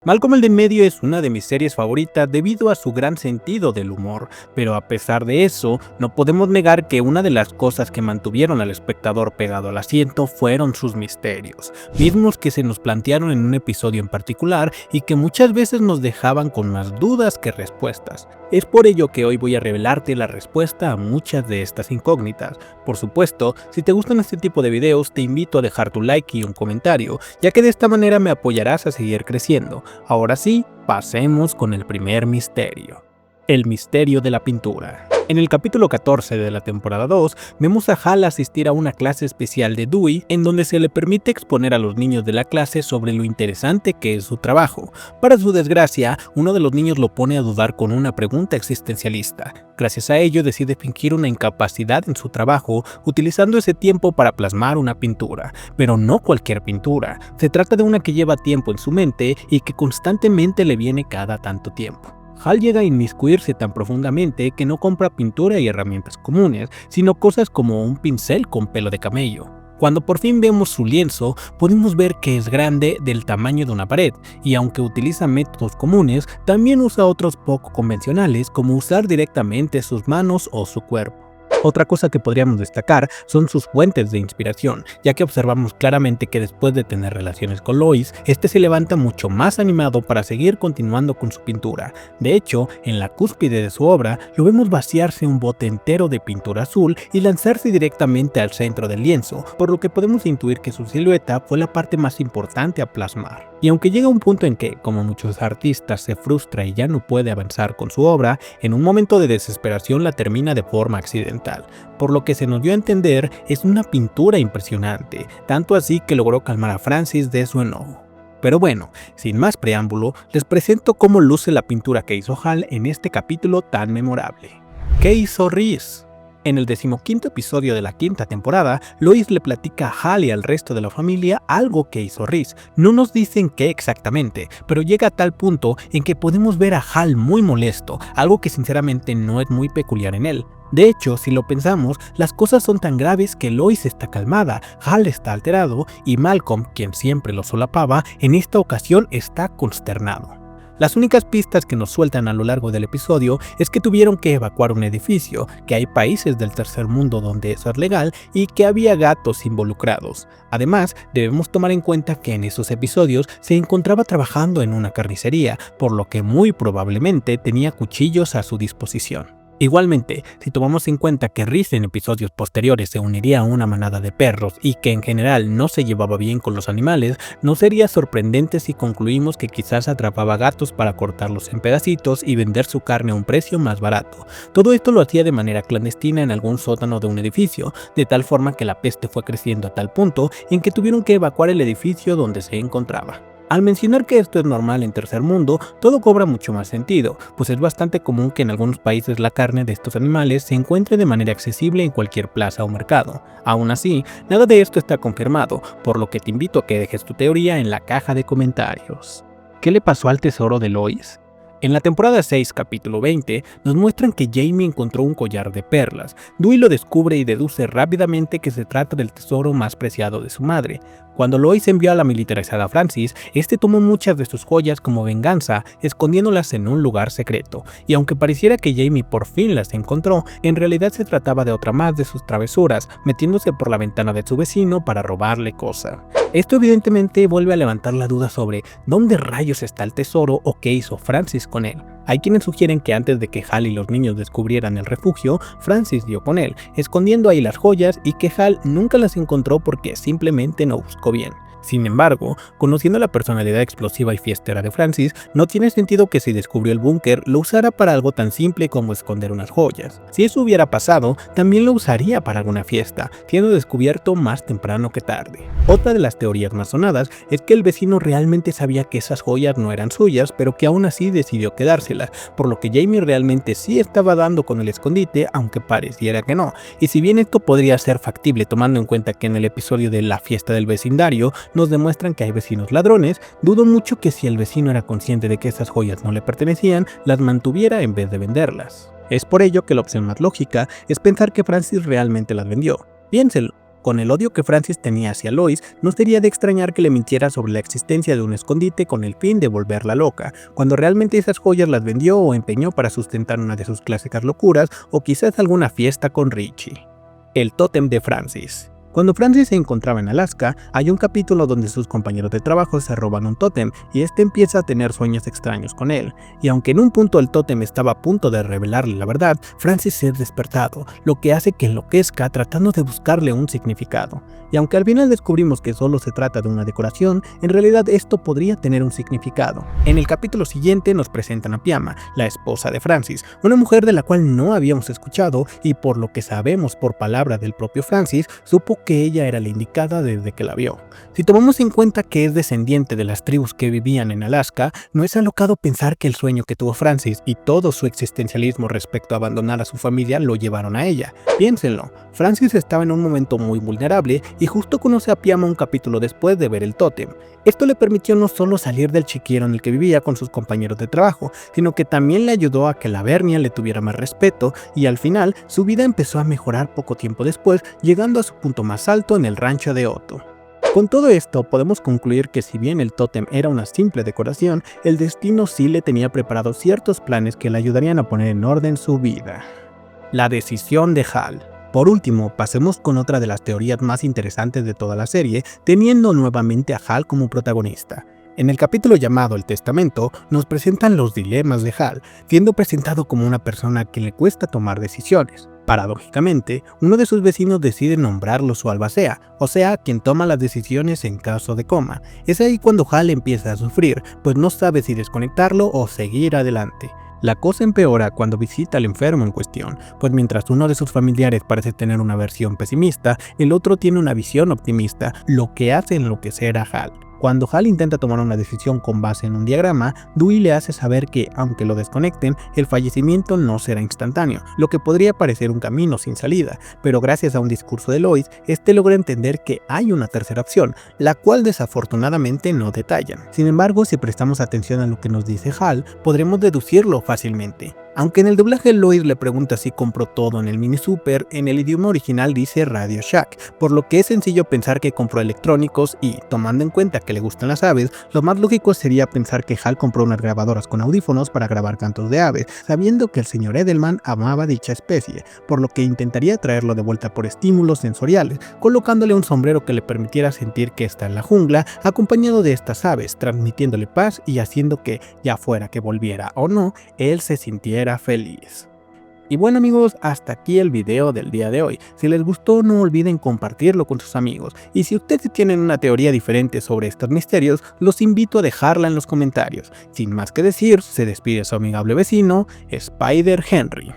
Malcolm el de en medio es una de mis series favoritas debido a su gran sentido del humor, pero a pesar de eso, no podemos negar que una de las cosas que mantuvieron al espectador pegado al asiento fueron sus misterios, mismos que se nos plantearon en un episodio en particular y que muchas veces nos dejaban con más dudas que respuestas. Es por ello que hoy voy a revelarte la respuesta a muchas de estas incógnitas. Por supuesto, si te gustan este tipo de videos, te invito a dejar tu like y un comentario, ya que de esta manera me apoyarás a seguir creciendo. Ahora sí, pasemos con el primer misterio. El misterio de la pintura. En el capítulo 14 de la temporada 2, vemos a Hal asistir a una clase especial de Dewey, en donde se le permite exponer a los niños de la clase sobre lo interesante que es su trabajo. Para su desgracia, uno de los niños lo pone a dudar con una pregunta existencialista. Gracias a ello decide fingir una incapacidad en su trabajo, utilizando ese tiempo para plasmar una pintura. Pero no cualquier pintura, se trata de una que lleva tiempo en su mente y que constantemente le viene cada tanto tiempo. Hal llega a inmiscuirse tan profundamente que no compra pintura y herramientas comunes, sino cosas como un pincel con pelo de camello. Cuando por fin vemos su lienzo, podemos ver que es grande, del tamaño de una pared, y aunque utiliza métodos comunes, también usa otros poco convencionales, como usar directamente sus manos o su cuerpo. Otra cosa que podríamos destacar son sus fuentes de inspiración, ya que observamos claramente que después de tener relaciones con Lois, este se levanta mucho más animado para seguir continuando con su pintura. De hecho, en la cúspide de su obra, lo vemos vaciarse un bote entero de pintura azul y lanzarse directamente al centro del lienzo, por lo que podemos intuir que su silueta fue la parte más importante a plasmar. Y aunque llega un punto en que, como muchos artistas, se frustra y ya no puede avanzar con su obra, en un momento de desesperación la termina de forma accidental. Por lo que se nos dio a entender, es una pintura impresionante, tanto así que logró calmar a Francis de su enojo. Pero bueno, sin más preámbulo, les presento cómo luce la pintura que hizo Hal en este capítulo tan memorable. ¿Qué hizo Reese? En el 15º episodio de la 5ª temporada, Lois le platica a Hal y al resto de la familia algo que hizo Reese. No nos dicen qué exactamente, pero llega a tal punto en que podemos ver a Hal muy molesto, algo que sinceramente no es muy peculiar en él. De hecho, si lo pensamos, las cosas son tan graves que Lois está calmada, Hal está alterado y Malcolm, quien siempre lo solapaba, en esta ocasión está consternado. Las únicas pistas que nos sueltan a lo largo del episodio es que tuvieron que evacuar un edificio, que hay países del tercer mundo donde eso es legal y que había gatos involucrados. Además, debemos tomar en cuenta que en esos episodios se encontraba trabajando en una carnicería, por lo que muy probablemente tenía cuchillos a su disposición. Igualmente, si tomamos en cuenta que Reese en episodios posteriores se uniría a una manada de perros y que en general no se llevaba bien con los animales, no sería sorprendente si concluimos que quizás atrapaba gatos para cortarlos en pedacitos y vender su carne a un precio más barato. Todo esto lo hacía de manera clandestina en algún sótano de un edificio, de tal forma que la peste fue creciendo a tal punto en que tuvieron que evacuar el edificio donde se encontraba. Al mencionar que esto es normal en tercer mundo, todo cobra mucho más sentido, pues es bastante común que en algunos países la carne de estos animales se encuentre de manera accesible en cualquier plaza o mercado. Aún así, nada de esto está confirmado, por lo que te invito a que dejes tu teoría en la caja de comentarios. ¿Qué le pasó al tesoro de Lois? En la temporada 6, capítulo 20, nos muestran que Jamie encontró un collar de perlas. Dewey lo descubre y deduce rápidamente que se trata del tesoro más preciado de su madre. Cuando Lois envió a la militarizada Francis, este tomó muchas de sus joyas como venganza, escondiéndolas en un lugar secreto. Y aunque pareciera que Jamie por fin las encontró, en realidad se trataba de otra más de sus travesuras, metiéndose por la ventana de su vecino para robarle cosas. Esto evidentemente vuelve a levantar la duda sobre dónde rayos está el tesoro o qué hizo Francis con él. Hay quienes sugieren que antes de que Hal y los niños descubrieran el refugio, Francis dio con él, escondiendo ahí las joyas y que Hal nunca las encontró porque simplemente no buscó bien. Sin embargo, conociendo la personalidad explosiva y fiestera de Francis, no tiene sentido que si descubrió el búnker lo usara para algo tan simple como esconder unas joyas. Si eso hubiera pasado, también lo usaría para alguna fiesta, siendo descubierto más temprano que tarde. Otra de las teorías más sonadas es que el vecino realmente sabía que esas joyas no eran suyas, pero que aún así decidió quedárselas, por lo que Jamie realmente sí estaba dando con el escondite, aunque pareciera que no. Y si bien esto podría ser factible tomando en cuenta que en el episodio de la fiesta del vecindario nos demuestran que hay vecinos ladrones, dudo mucho que si el vecino era consciente de que esas joyas no le pertenecían, las mantuviera en vez de venderlas. Es por ello que la opción más lógica es pensar que Francis realmente las vendió. Piénselo. Con el odio que Francis tenía hacia Lois, no sería de extrañar que le mintiera sobre la existencia de un escondite con el fin de volverla loca, cuando realmente esas joyas las vendió o empeñó para sustentar una de sus clásicas locuras o quizás alguna fiesta con Richie. El tótem de Francis. Cuando Francis se encontraba en Alaska, hay un capítulo donde sus compañeros de trabajo se roban un tótem y este empieza a tener sueños extraños con él. Y aunque en un punto el tótem estaba a punto de revelarle la verdad, Francis es despertado, lo que hace que enloquezca tratando de buscarle un significado. Y aunque al final descubrimos que solo se trata de una decoración, en realidad esto podría tener un significado. En el capítulo siguiente nos presentan a Piama, la esposa de Francis, una mujer de la cual no habíamos escuchado y por lo que sabemos por palabra del propio Francis, supo que ella era la indicada desde que la vio. Si tomamos en cuenta que es descendiente de las tribus que vivían en Alaska, no es alocado pensar que el sueño que tuvo Francis y todo su existencialismo respecto a abandonar a su familia lo llevaron a ella. Piénsenlo, Francis estaba en un momento muy vulnerable y justo conoce a Piama un capítulo después de ver el tótem. Esto le permitió no solo salir del chiquero en el que vivía con sus compañeros de trabajo, sino que también le ayudó a que la Vernia le tuviera más respeto y al final su vida empezó a mejorar poco tiempo después, llegando a su punto más alto en el rancho de Otto. Con todo esto podemos concluir que si bien el tótem era una simple decoración, el destino sí le tenía preparados ciertos planes que le ayudarían a poner en orden su vida. La decisión de Hal. Por último, pasemos con otra de las teorías más interesantes de toda la serie, teniendo nuevamente a Hal como protagonista. En el capítulo llamado El Testamento, nos presentan los dilemas de Hal, siendo presentado como una persona que le cuesta tomar decisiones. Paradójicamente, uno de sus vecinos decide nombrarlo su albacea, o sea, quien toma las decisiones en caso de coma. Es ahí cuando Hal empieza a sufrir, pues no sabe si desconectarlo o seguir adelante. La cosa empeora cuando visita al enfermo en cuestión, pues mientras uno de sus familiares parece tener una versión pesimista, el otro tiene una visión optimista, lo que hace enloquecer a Hal. Cuando Hal intenta tomar una decisión con base en un diagrama, Dewey le hace saber que, aunque lo desconecten, el fallecimiento no será instantáneo, lo que podría parecer un camino sin salida, pero gracias a un discurso de Lois, este logra entender que hay una tercera opción, la cual desafortunadamente no detallan. Sin embargo, si prestamos atención a lo que nos dice Hal, podremos deducirlo fácilmente. Aunque en el doblaje Lois le pregunta si compró todo en el mini super, en el idioma original dice Radio Shack, por lo que es sencillo pensar que compró electrónicos y, tomando en cuenta que le gustan las aves, lo más lógico sería pensar que Hal compró unas grabadoras con audífonos para grabar cantos de aves, sabiendo que el señor Edelman amaba dicha especie, por lo que intentaría traerlo de vuelta por estímulos sensoriales, colocándole un sombrero que le permitiera sentir que está en la jungla, acompañado de estas aves, transmitiéndole paz y haciendo que, ya fuera que volviera o no, él se sintiera feliz. Y bueno amigos, hasta aquí el video del día de hoy. Si les gustó no olviden compartirlo con sus amigos. Y si ustedes tienen una teoría diferente sobre estos misterios, los invito a dejarla en los comentarios. Sin más que decir, se despide su amigable vecino, Spider Henry.